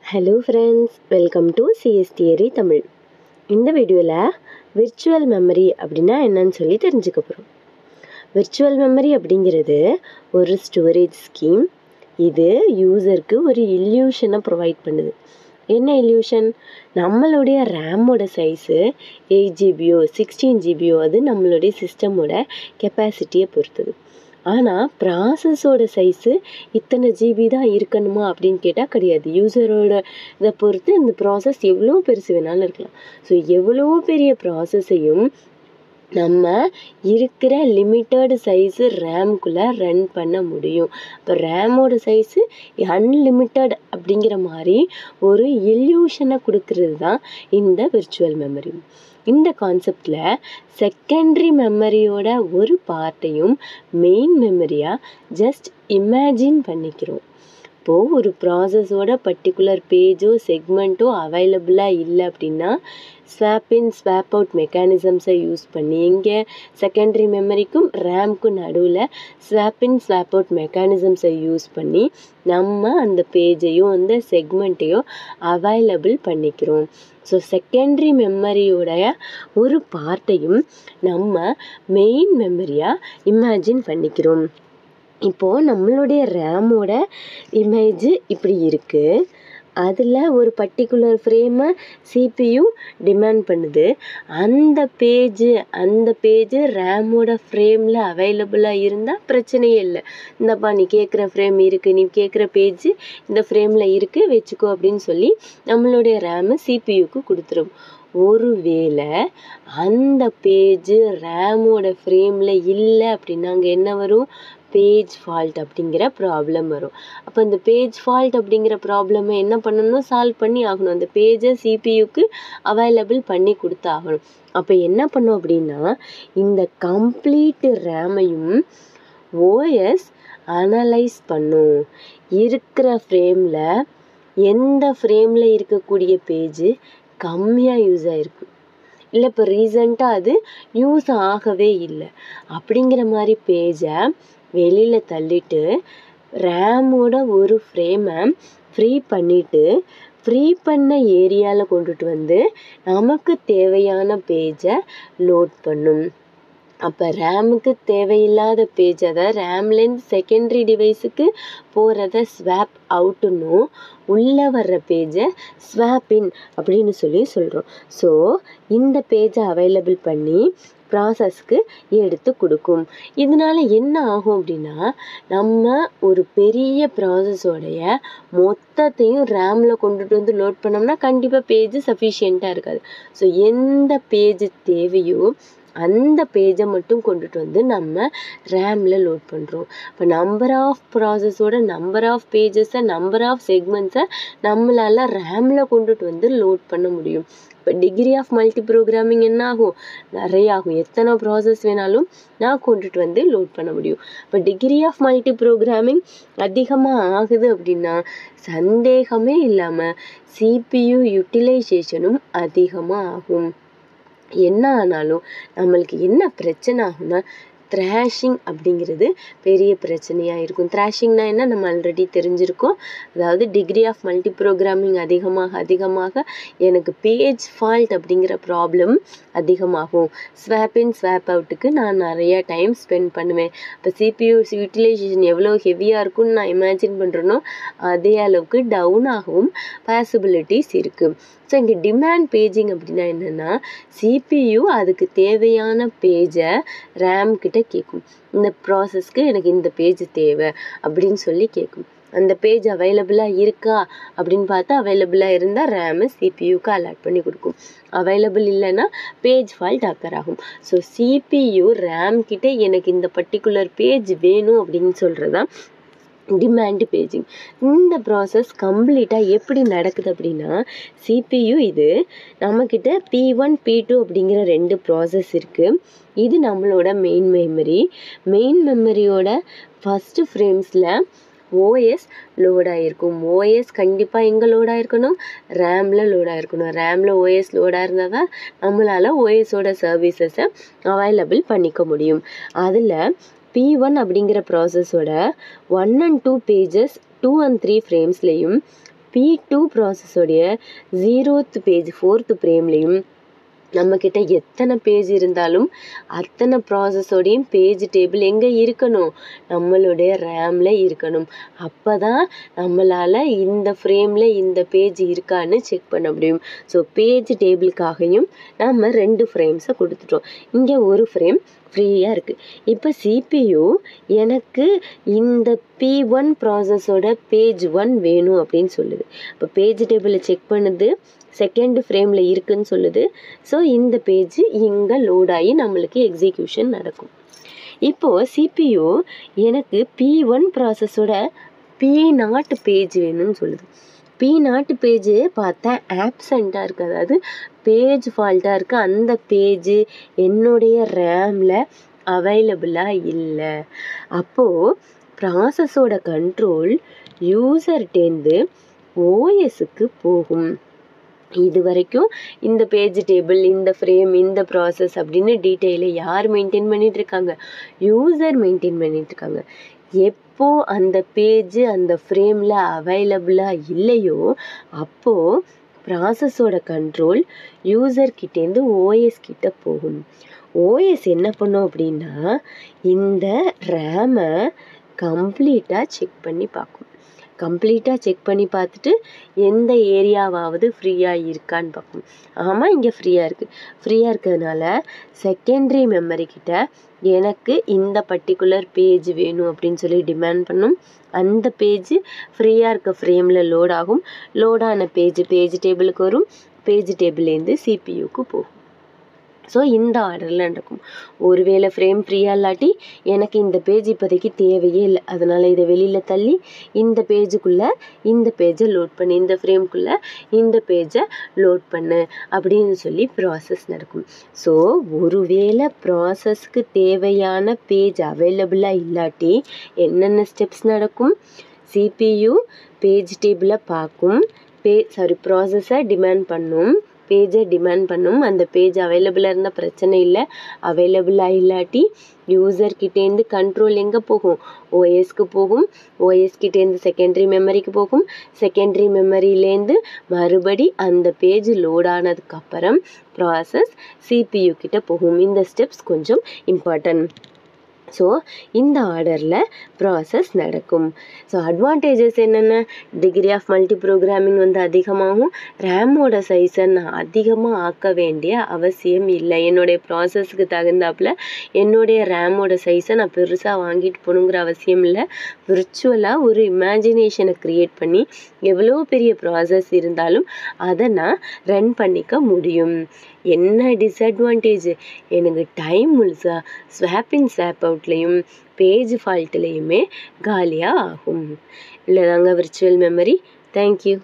Hello friends, welcome to CS theory Tamil. இந்த வீடியோவில் virtual memory அப்படின்னா என்னன்னு சொல்லி தெரிஞ்சுக்க போகிறோம். விர்ச்சுவல் மெமரி அப்படிங்கிறது ஒரு ஸ்டோரேஜ் ஸ்கீம். இது யூசருக்கு ஒரு இல்யூஷனை ப்ரொவைட் பண்ணுது. என்ன இல்யூஷன்? நம்மளுடைய ரேமோட சைஸு 8 ஜிபியோ 16 ஜிபியோ அது நம்மளுடைய சிஸ்டமோட கெப்பாசிட்டியை பொறுத்தது. ஆனால் ப்ராசஸோட சைஸு இத்தனை ஜிபி தான் இருக்கணுமா அப்படின்னு கேட்டால் கிடையாது. யூசரோட இதை பொறுத்து இந்த ப்ராசஸ் எவ்வளோ பெருசு வேணாலும் இருக்கலாம். ஸோ எவ்வளோ பெரிய ப்ராசஸையும் நம்ம இருக்கிற லிமிட்டட் சைஸு ரேம்குள்ளே ரன் பண்ண முடியும். இப்போ ரேமோட சைஸு அன்லிமிட்டட் அப்படிங்கிற மாதிரி ஒரு இல்யூஷனை கொடுக்கறது தான் இந்த விர்ச்சுவல் மெமரி. இந்த கான்செப்டில் செகண்டரி மெமரியோட ஒரு பார்ட்டையும் மெயின் மெமரியாக ஜஸ்ட் இமேஜின் பண்ணிக்கிறோம். இப்போது ஒரு ப்ராசஸோட பர்டிகுலர் பேஜோ செக்மெண்ட்டோ அவைலபிளாக இல்லை அப்படின்னா ஸ்வாப் இன் ஸ்வாப் அவுட் மெக்கானிசம்ஸை யூஸ் பண்ணி இங்கே செகண்டரி மெமரிக்கும் ரேம்க்கும் நடுவில் ஸ்வாப் இன் ஸ்வாப் அவுட் மெக்கானிசம்ஸை யூஸ் பண்ணி நம்ம அந்த பேஜையோ அந்த செக்மெண்ட்டையோ அவைலபிள் பண்ணிக்கிறோம். ஸோ செகண்டரி மெமரியோடைய ஒரு பார்ட்டையும் நம்ம மெயின் மெமரியாக இமேஜின் பண்ணிக்கிறோம். இப்போது நம்மளுடைய ரேமோட இமேஜு இப்படி இருக்குது. அதில் ஒரு பர்டிகுலர் ஃப்ரேமை சிபியு டிமாண்ட் பண்ணுது. அந்த பேஜு ரேமோட ஃப்ரேமில் அவைலபிளாக இருந்தால் பிரச்சனையே இல்லை. இந்தப்பா நீ கேட்குற ஃப்ரேம் இருக்குது, நீ கேட்குற பேஜு இந்த ஃப்ரேமில் இருக்குது, வச்சுக்கோ அப்படின்னு சொல்லி நம்மளுடைய ரேமு சிபியுக்கு கொடுத்துரும். ஒருவேளை அந்த பேஜு ரேமோட ஃப்ரேமில் இல்லை அப்படின்னா அங்கே என்ன வரும்? பேஜ் ஃபால்ட் அப்படிங்கிற ப்ராப்ளம் வரும். அப்போ இந்த பேஜ் ஃபால்ட் அப்படிங்கிற ப்ராப்ளமை என்ன பண்ணணும்? சால்வ் பண்ணி ஆகணும். அந்த பேஜை சிபியுக்கு அவைலபிள் பண்ணி கொடுத்தாகணும். அப்போ என்ன பண்ணும் அப்படின்னா இந்த கம்ப்ளீட் ரேமையும் ஓஎஸ் அனலைஸ் பண்ணும். இருக்கிற ஃப்ரேமில் எந்த ஃப்ரேமில் இருக்கக்கூடிய பேஜு கம்மியாக யூஸ் ஆகிருக்கு, இல்லை இப்போ ரீசண்டாக அது யூஸ் ஆகவே இல்லை அப்படிங்கிற மாதிரி பேஜை வெளியில் தள்ளிட்டு ரேமோட ஒரு ஃப்ரேமை ஃப்ரீ பண்ணிவிட்டு ஃப்ரீ பண்ண ஏரியாவில் கொண்டுட்டு வந்து நமக்கு தேவையான பேஜை லோட் பண்ணும். அப்போ ரேமுக்கு தேவையில்லாத பேஜ், அதாவது ரேம்லேருந்து செகண்டரி டிவைஸுக்கு போகிறத ஸ்வாப் அவுட்டுன்னு உள்ளே வர்ற பேஜை ஸ்வாப் இன் அப்படின்னு சொல்கிறோம். ஸோ இந்த பேஜை அவைலபிள் பண்ணி ப்ராசஸ்க்கு எடுத்து கொடுக்கும். இதனால என்ன ஆகும் அப்படின்னா நம்ம ஒரு பெரிய ப்ராசஸோடைய மொத்தத்தையும் ரேமில் கொண்டுட்டு வந்து லோட் பண்ணோம்னா கண்டிப்பாக பேஜ் சஃபிஷியண்ட்டாக இருக்காது. ஸோ எந்த பேஜ் தேவையோ அந்த பேஜை மட்டும் கொண்டுட்டு வந்து நம்ம ரேமில் லோட் பண்ணுறோம். இப்போ நம்பர் ஆஃப் ப்ராசஸோட நம்பர் ஆஃப் பேஜஸை நம்பர் ஆஃப் செக்மெண்ட்ஸை நம்மளால் ரேமில் கொண்டுட்டு வந்து லோட் பண்ண முடியும். இப்போ டிகிரி ஆஃப் மல்டி ப்ரோக்ராமிங் என்ன ஆகும்? நிறைய ஆகும். எத்தனை ப்ராசஸ் வேணாலும் நான் கொண்டுட்டு வந்து லோட் பண்ண முடியும். இப்போ டிகிரி ஆஃப் மல்டி ப்ரோக்ராமிங் அதிகமாக ஆகுது அப்படின்னா சந்தேகமே இல்லாமல் சிபியு யூட்டிலைசேஷனும் அதிகமாக ஆகும். என்ன ஆனாலும் நம்மளுக்கு என்ன பிரச்சனை ஆகும்னா த்ராஷிங் அப்படிங்கிறது பெரிய பிரச்சனையாக இருக்கும். த்ராஷிங்னா என்ன நம்ம ஆல்ரெடி தெரிஞ்சிருக்கோம். அதாவது டிகிரி ஆஃப் மல்டி ப்ரோக்ராமிங் அதிகமாக எனக்கு பேஜ் ஃபால்ட் அப்படிங்கிற ப்ராப்ளம் அதிகமாகும். ஸ்வாப் இன் ஸ்வாப் அவுட்டுக்கு நான் நிறைய டைம் ஸ்பெண்ட் பண்ணுவேன். இப்போ சிபியூ யூட்டிலைசேஷன் எவ்வளோ ஹெவியாக இருக்குன்னு நான் இமேஜின் பண்ணுறேனோ அதே அளவுக்கு டவுன் ஆகவும் பாசிபிலிட்டிஸ் இருக்குது. ஸோ இங்கே டிமாண்ட் பேஜிங் அப்படின்னா என்னென்னா சிபியு அதுக்கு தேவையான பேஜை ரேம் கிட்ட கேட்கும். இந்த ப்ராசஸ்க்கு எனக்கு இந்த பேஜ் தேவை அப்படின்னு சொல்லி கேட்கும். அந்த பேஜ் அவைலபிளாக இருக்கா அப்படின்னு பார்த்தா அவைலபிளாக இருந்தால் ரேமு சிபியுக்கு அலாட் பண்ணி கொடுக்கும். அவைலபிள் இல்லைன்னா பேஜ் ஃபால்ட் அக்கர் ஆகும். ஸோ சிபியு ரேம் கிட்ட எனக்கு இந்த பர்டிகுலர் பேஜ் வேணும் அப்படின்னு சொல்கிறதான் டிமாண்ட் பேஜிங். இந்த ப்ராசஸ் கம்ப்ளீட்டாக எப்படி நடக்குது அப்படின்னா சிபியு இது நம்மக்கிட்ட P1 P2 அப்படிங்கிற 2 ப்ராசஸ் இருக்குது. இது நம்மளோட மெயின் மெமரியோட ஃபஸ்ட்டு ஃப்ரேம்ஸில் ஓஎஸ் லோடாகிருக்கும். ஓஎஸ் கண்டிப்பாக எங்கே லோடாகிருக்கணும்? ரேமில் லோடாகிருக்கணும். ரேமில் ஓஎஸ் லோடாக இருந்தால் தான் நம்மளால் ஓஎஸோட சர்வீசஸை அவைலபிள் பண்ணிக்க முடியும். அதில் P1 அப்படிங்கிற ப்ராசஸோட 1 and 2 pages 2 and 3 ஃப்ரேம்ஸ்லேயும் P2 ப்ராசஸோடைய 0th page 4th ஃப்ரேம்லேயும் நம்மக்கிட்ட எத்தனை பேஜ் இருந்தாலும் அத்தனை ப்ராசஸோடையும் பேஜ் டேபிள் எங்கே இருக்கணும், நம்மளுடைய ரேமில் இருக்கணும். அப்போ தான் நம்மளால் இந்த ஃப்ரேமில் இந்த பேஜ் இருக்கான்னு செக் பண்ண முடியும். ஸோ பேஜ் டேபிளுக்காகவும் நம்ம 2 ஃப்ரேம்ஸை கொடுத்துட்டோம். இங்கே ஒரு ஃப்ரேம் ஃப்ரீயாக இருக்குது. இப்போ CPU எனக்கு இந்த P1 ப்ராசஸோட பேஜ் 1 வேணும் அப்படின்னு சொல்லுது. இப்போ பேஜ் டேபிளை செக் பண்ணுது, செகண்ட் ஃப்ரேமில் இருக்குன்னு சொல்லுது. ஸோ இந்த பேஜ் இங்கே லோட் ஆகி நம்மளுக்கு எக்ஸிக்யூஷன் நடக்கும். இப்போது CPU எனக்கு P1 ப்ராசஸோட P0 பேஜ் வேணும்னு சொல்லுது. P0 பேஜ் பார்த்தா ஆப்சண்ட்டாக இருக்குது, அதாவது பேஜ் ஃபால்ட்டாக இருக்குது. அந்த பேஜ் என்னுடைய ரேமில் அவைலபிளாக இல்லை. அப்போது ப்ராசஸோட கண்ட்ரோல் யூசர்கிட்டேருந்து ஓஎஸ்க்கு போகும். இது வரைக்கும் இந்த பேஜ் டேபிள், இந்த ஃப்ரேம், இந்த ப்ராசஸ் அப்படின்னு டீட்டெயிலை யார் மெயின்டைன் பண்ணிட்டு இருக்காங்க, யூசர் மெயின்டைன் பண்ணிட்டு இருக்காங்க. எப்போ அந்த பேஜ் அந்த ஃப்ரேமில் அவைலபிளாக இல்லையோ அப்போது ப்ராசஸோட கண்ட்ரோல் யூசர்கிட்டேருந்து ஓஎஸ் கிட்ட போகும். ஓஎஸ் என்ன பண்ணும் அப்படின்னா இந்த ரேமை கம்ப்ளீட்டாக செக் பண்ணி பார்க்கும். கம்ப்ளீட்டாக செக் பண்ணி பார்த்துட்டு எந்த ஏரியாவாவது ஃப்ரீயாக இருக்கான்னு பார்க்கும். ஆமாம், இங்கே ஃப்ரீயாக இருக்குது. ஃப்ரீயாக இருக்கிறதுனால செகண்டரி மெமரி கிட்ட எனக்கு இந்த பர்டிகுலர் பேஜ் வேணும் அப்படின்னு சொல்லி டிமாண்ட் பண்ணும். அந்த பேஜ் ஃப்ரீயாக இருக்க ஃப்ரேமில் லோட் ஆகும். லோடான பேஜ் டேபிளுக்கு வரும். பேஜ் டேபிள்லேருந்து CPUக்கு போகும். ஸோ இந்த ஆர்டரில் நடக்கும். ஒருவேளை ஃப்ரேம் ஃப்ரீயாக இல்லாட்டி எனக்கு இந்த பேஜ் இப்போதைக்கு தேவையே இல்லை, அதனால் இதை வெளியில் தள்ளி இந்த பேஜுக்குள்ளே இந்த பேஜை லோட் பண்ணு, இந்த ஃப்ரேம்குள்ளே இந்த பேஜை லோட் பண்ணு அப்படின்னு சொல்லி ப்ராசஸ் நடக்கும். ஸோ ஒருவேளை ப்ராசஸ்க்கு தேவையான பேஜ் அவைலபிளாக இல்லாட்டி என்னென்ன ஸ்டெப்ஸ் நடக்கும், CPU பேஜ் டேபிளை பார்க்கும், ப்ராசஸை டிமாண்ட் பண்ணும், பேஜை டிமாண்ட் பண்ணும். அந்த பேஜ் அவைலபிளாக இருந்தால் பிரச்சனை இல்லை. அவைலபிளாக இல்லாட்டி யூசர்கிட்டேருந்து கண்ட்ரோல் எங்கே போகும், ஓஎஸ்க்கு போகும். ஓஎஸ்கிட்டேருந்து செகண்டரி மெமரிக்கு போகும். செகண்டரி மெமரியிலேருந்து மறுபடி அந்த பேஜ் லோட் ஆனதுக்கப்புறம் ப்ராசஸ் CPU கிட்ட போகும். இந்த ஸ்டெப்ஸ் கொஞ்சம் இம்பார்ட்டன்ட். ஸோ இந்த ஆர்டரில் ப்ராசஸ் நடக்கும். ஸோ அட்வான்டேஜஸ் என்னென்ன, டிகிரி ஆஃப் மல்டி ப்ரோக்ராமிங் அதிகமாகும். ரேமோட சைஸை நான் அதிகமாக ஆக்க வேண்டிய அவசியம் இல்லை. என்னுடைய ப்ராசஸ்க்கு தகுந்தாப்பில் என்னுடைய ரேமோட சைஸை நான் பெருசாக வாங்கிட்டு போகணுங்கிற அவசியம் இல்லை. விர்ச்சுவலாக ஒரு இமேஜினேஷனை க்ரியேட் பண்ணி எவ்வளோ பெரிய ப்ராசஸ் இருந்தாலும் அதை நான் ரன் பண்ணிக்க முடியும். என்ன டிஸ்அட்வான்டேஜ், எனக்கு டைம் முழுசா ஸ்வாப் இன் ஸ்வாப் அவுட்லேயும் பேஜ் ஃபால்ட்லேயுமே காலியாக ஆகும். இல்லை தாங்க விர்ச்சுவல் மெமரி. தேங்க்யூ.